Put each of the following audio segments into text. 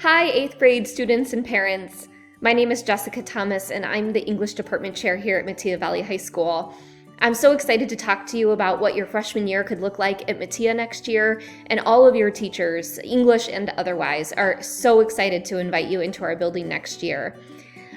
Hi, 8th grade students and parents. My name is Jessica Thomas, and I'm the English Department Chair here at Metea Valley High School. I'm so excited to talk to you about what your freshman year could look like at Metea next year, and all of your teachers, English and otherwise, are so excited to invite you into our building next year.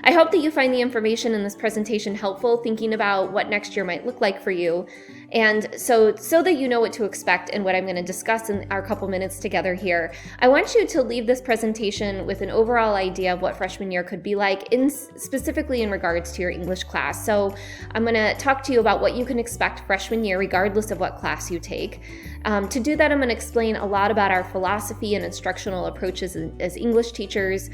I hope that you find the information in this presentation helpful, thinking about what next year might look like for you, and so that you know what to expect and what I'm going to discuss in our couple minutes together here. I want you to leave this presentation with an overall idea of what freshman year could be like, specifically in regards to your English class. So I'm going to talk to you about what you can expect freshman year regardless of what class you take. To do that, I'm going to explain a lot about our philosophy and instructional approaches as English teachers.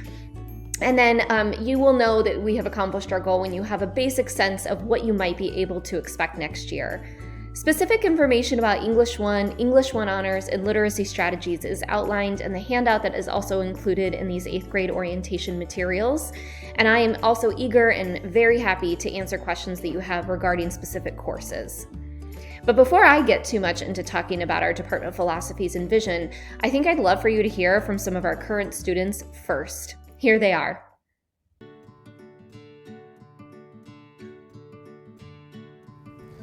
And then you will know that we have accomplished our goal when you have a basic sense of what you might be able to expect next year. Specific information about English 1, English 1 honors, and literacy strategies is outlined in the handout that is also included in these 8th grade orientation materials. And I am also eager and very happy to answer questions that you have regarding specific courses. But before I get too much into talking about our department philosophies and vision, I think I'd love for you to hear from some of our current students first. Here they are.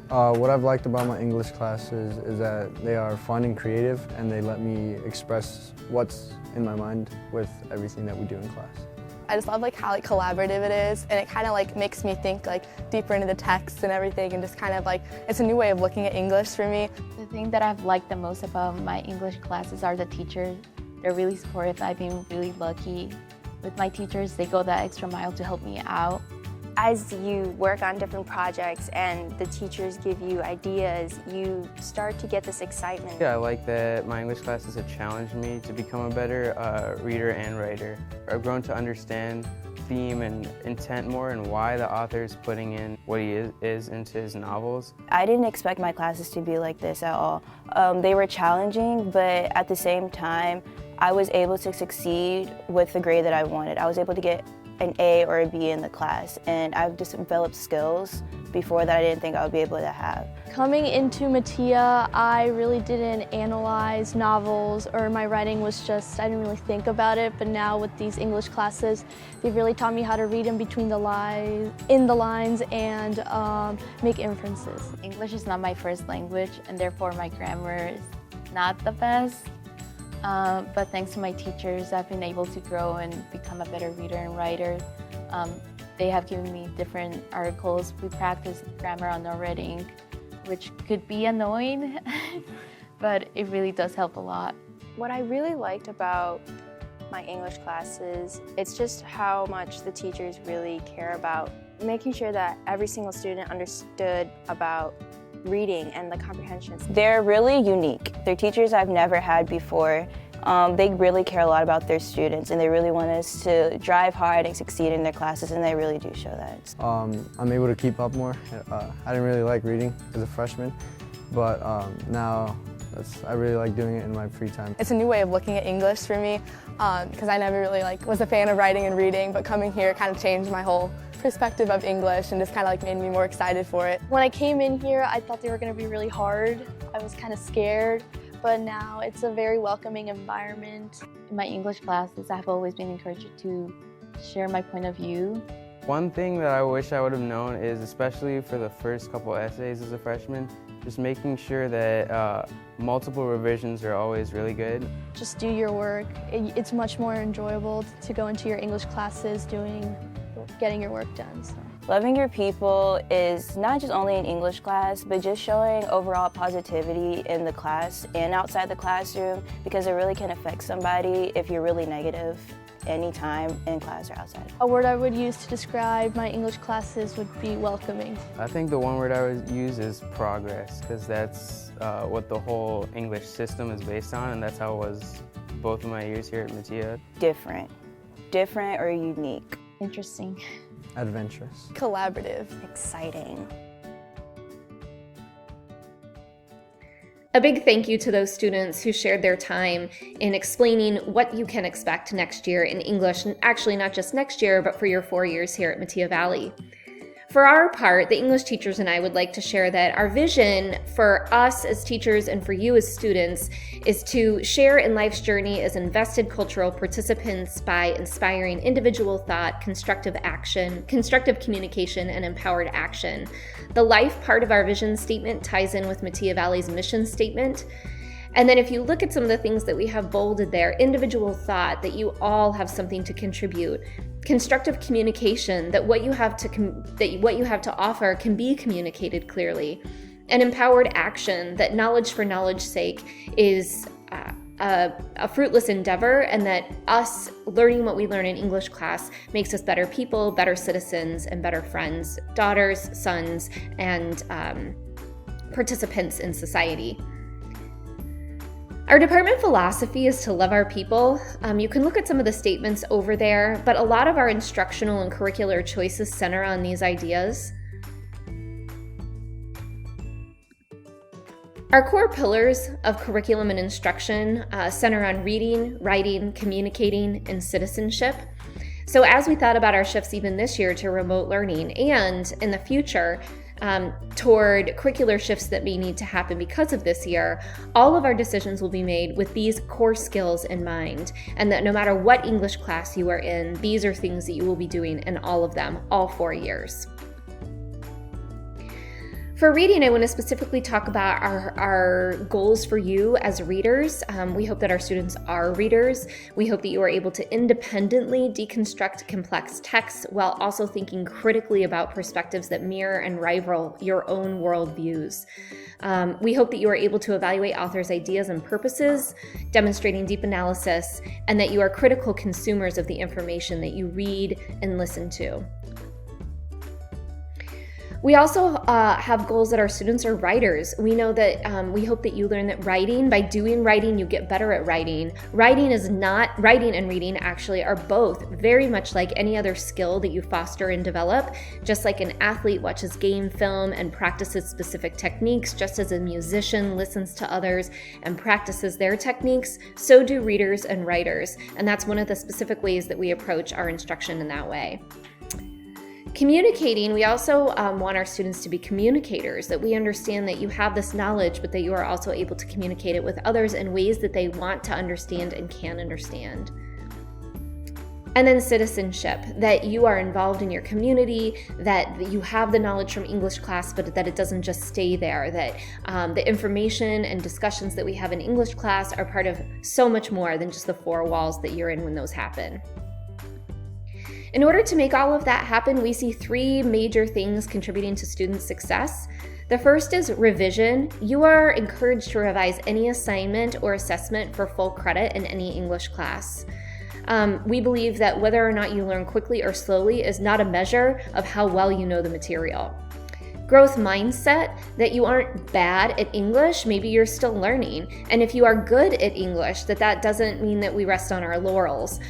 What I've liked about my English classes is that they are fun and creative, and they let me express what's in my mind with everything that we do in class. I just love how collaborative it is, and it kind of makes me think deeper into the text and everything, and just kind of it's a new way of looking at English for me. The thing that I've liked the most about my English classes are the teachers. They're really supportive. I've been really lucky with my teachers. They go that extra mile to help me out. As you work on different projects and the teachers give you ideas, you start to get this excitement. Yeah, I like that my English classes have challenged me to become a better reader and writer. I've grown to understand theme and intent more and why the author is putting in what he is into his novels. I didn't expect my classes to be like this at all. They were challenging, but at the same time, I was able to succeed with the grade that I wanted. I was able to get an A or a B in the class, and I've just developed skills before that I didn't think I would be able to have. Coming into Metea, I really didn't analyze novels, or my writing was just, I didn't really think about it, but now with these English classes, they've really taught me how to read in between the lines and make inferences. English is not my first language, and therefore my grammar is not the best. But thanks to my teachers, I've been able to grow and become a better reader and writer. They have given me different articles. We practice grammar on our reading, which could be annoying, but it really does help a lot. What I really liked about my English classes, it's just how much the teachers really care about making sure that every single student understood about reading and the comprehensions. They're really unique. They're teachers I've never had before. They really care a lot about their students, and they really want us to drive hard and succeed in their classes, and they really do show that. I'm able to keep up more. I didn't really like reading as a freshman, but now I really like doing it in my free time. It's a new way of looking at English for me, because I never really was a fan of writing and reading, but coming here kind of changed my whole perspective of English and just kind of made me more excited for it. When I came in here, I thought they were going to be really hard. I was kind of scared, but now it's a very welcoming environment. In my English classes, I've always been encouraged to share my point of view. One thing that I wish I would have known is, especially for the first couple essays as a freshman, just making sure that multiple revisions are always really good. Just do your work. It's much more enjoyable to go into your English classes getting your work done. So. Loving your people is not just only in English class, but just showing overall positivity in the class and outside the classroom, because it really can affect somebody if you're really negative anytime in class or outside. A word I would use to describe my English classes would be welcoming. I think the one word I would use is progress, because that's what the whole English system is based on, and that's how it was both of my years here at Metea. Different or unique. Interesting. Adventurous. Collaborative. Exciting. A big thank you to those students who shared their time in explaining what you can expect next year in English, and actually not just next year, but for your 4 years here at Metea Valley. For our part, the English teachers and I would like to share that our vision for us as teachers and for you as students is to share in life's journey as invested cultural participants by inspiring individual thought, constructive action, constructive communication, and empowered action. The life part of our vision statement ties in with Metea Valley's mission statement. And then if you look at some of the things that we have bolded there, individual thought, that you all have something to contribute, constructive communication, that what you have to offer can be communicated clearly, and empowered action, that knowledge for knowledge's sake is a fruitless endeavor, and that us learning what we learn in English class makes us better people, better citizens, and better friends, daughters, sons, and participants in society. Our department philosophy is to love our people. You can look at some of the statements over there, but a lot of our instructional and curricular choices center on these ideas. Our core pillars of curriculum and instruction center on reading, writing, communicating, and citizenship. So as we thought about our shifts even this year to remote learning, and in the future, toward curricular shifts that may need to happen because of this year, all of our decisions will be made with these core skills in mind, and that no matter what English class you are in, these are things that you will be doing in all of them, all 4 years. For reading, I want to specifically talk about our goals for you as readers. We hope that our students are readers. We hope that you are able to independently deconstruct complex texts while also thinking critically about perspectives that mirror and rival your own worldviews. We hope that you are able to evaluate authors' ideas and purposes, demonstrating deep analysis, and that you are critical consumers of the information that you read and listen to. We also have goals that our students are writers. We know that we hope that you learn that by doing writing, you get better at writing. Writing and reading actually are both very much like any other skill that you foster and develop. Just like an athlete watches game film and practices specific techniques, just as a musician listens to others and practices their techniques, so do readers and writers. And that's one of the specific ways that we approach our instruction in that way. Communicating, we also want our students to be communicators, that we understand that you have this knowledge, but that you are also able to communicate it with others in ways that they want to understand and can understand. And then citizenship, that you are involved in your community, that you have the knowledge from English class, but that it doesn't just stay there, that the information and discussions that we have in English class are part of so much more than just the 4 walls that you're in when those happen. In order to make all of that happen, we see 3 major things contributing to student success. The first is revision. You are encouraged to revise any assignment or assessment for full credit in any English class. We believe that whether or not you learn quickly or slowly is not a measure of how well you know the material. Growth mindset, that you aren't bad at English, maybe you're still learning. And if you are good at English, that doesn't mean that we rest on our laurels.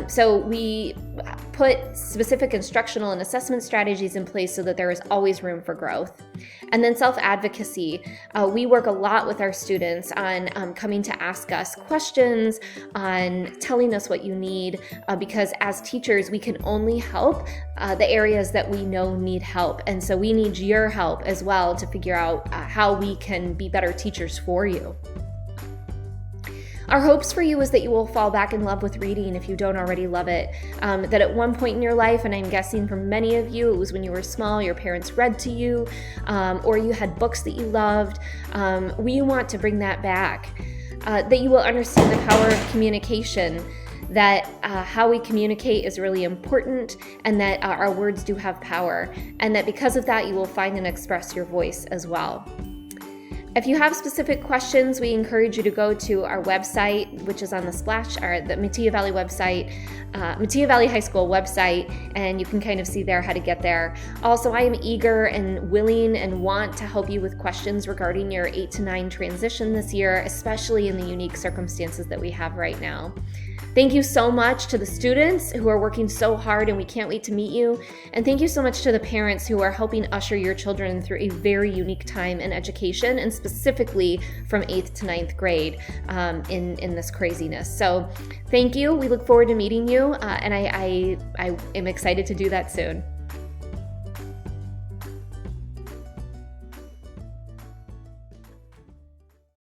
So we put specific instructional and assessment strategies in place so that there is always room for growth. And then self-advocacy. We work a lot with our students on coming to ask us questions, on telling us what you need, because as teachers, we can only help the areas that we know need help. And so we need your help as well to figure out how we can be better teachers for you. Our hopes for you is that you will fall back in love with reading if you don't already love it. That at one point in your life, and I'm guessing for many of you, it was when you were small, your parents read to you, or you had books that you loved. We want to bring that back. That you will understand the power of communication, that how we communicate is really important, and that our words do have power, and that because of that, you will find and express your voice as well. If you have specific questions, we encourage you to go to our website, which is on the splash, or the Metea Valley website, Metea Valley High School website, and you can kind of see there how to get there. Also, I am eager and willing and want to help you with questions regarding your 8 to 9 transition this year, especially in the unique circumstances that we have right now. Thank you so much to the students who are working so hard, and we can't wait to meet you. And thank you so much to the parents who are helping usher your children through a very unique time in education, and specifically from 8th to 9th grade in this craziness. So thank you. We look forward to meeting you, and I am excited to do that soon.